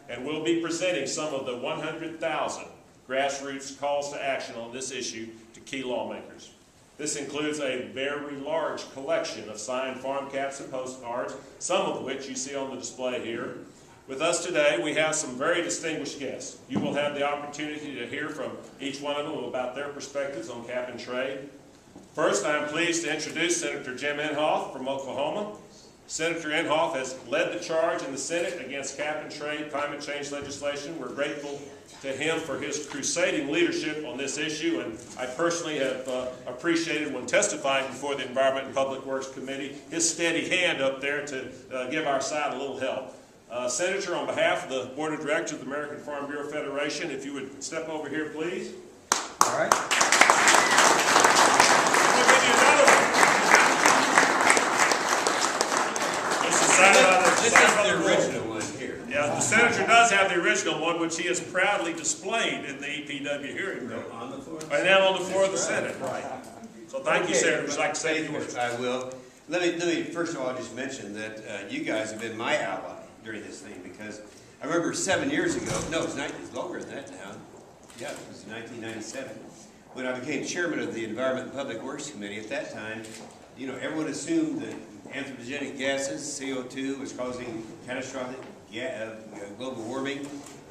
and we'll be presenting some of the 100,000 grassroots calls to action on this issue to key lawmakers. This includes a very large collection of signed farm caps and postcards, some of which you see on the display here. With us today, we have some very distinguished guests. You will have the opportunity to hear from each one of them about their perspectives on cap and trade. First, I am pleased to introduce Senator Jim Inhofe from Oklahoma. Senator Inhofe has led the charge in the Senate against cap and trade climate change legislation. We're grateful to him for his crusading leadership on this issue, and I personally have appreciated when testifying before the Environment and Public Works Committee his steady hand up there to give our side a little help. Senator, on behalf of the Board of Directors of the American Farm Bureau Federation, if you would step over here, please. All right. We'll give you another one. This is the original one here. Yeah, the Senator does have the original one, which he has proudly displayed in the EPW hearing room. On the floor. And now on the floor of the Senate, right. So thank you, Senator. Would you like to say a few words? I will. Let me first of all just mention that you guys have been my ally during this thing, because I remember 7 years ago, no, it's longer than that now. Yeah, it was 1997, when I became chairman of the Environment and Public Works Committee. At that time, you know, everyone assumed that anthropogenic gases, CO2, was causing catastrophic global warming,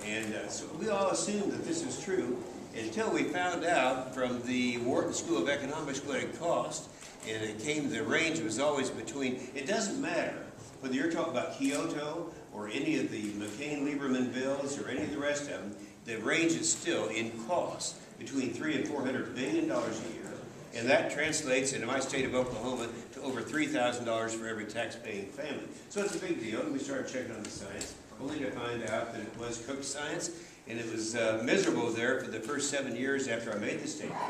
and so we all assumed that this was true until we found out from the Wharton School of Economics what it cost, and it came, the range was always between, it doesn't matter whether you're talking about Kyoto or any of the McCain-Lieberman bills or any of the rest of them, the range is still in cost between $300 and $400 billion a year. And that translates into my state of Oklahoma to over $3,000 for every tax-paying family. So it's a big deal, and we started checking on the science, only to find out that it was cooked science, and it was miserable there for the first 7 years after I made the statement,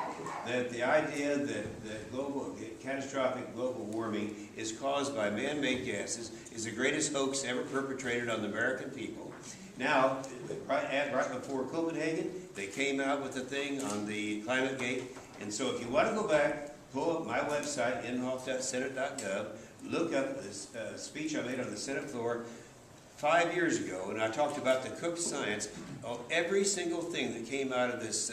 that the idea that catastrophic global warming is caused by man-made gases is the greatest hoax ever perpetrated on the American people. Now, right before Copenhagen, they came out with a thing on the climate gate. And so if you want to go back, pull up my website, inhofe.senate.gov, look up this speech I made on the Senate floor 5 years ago, and I talked about the cooked science of every single thing that came out of this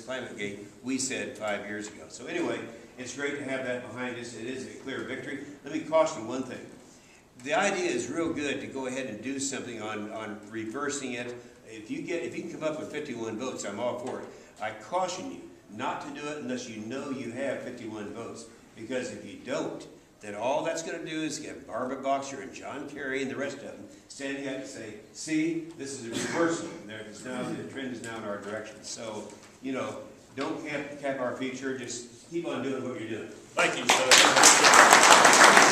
climate gate, we said 5 years ago. So anyway, it's great to have that behind us. It is a clear victory. Let me caution one thing. The idea is real good to go ahead and do something on reversing it. If you can come up with 51 votes, I'm all for it. I caution you not to do it unless you know you have 51 votes. Because if you don't, then all that's going to do is get Barbara Boxer and John Kerry and the rest of them standing up and say, see, this is a reversal. The trend is now in our direction. So, you know, don't cap our future. Just keep on doing what you're doing. Thank you, Senator.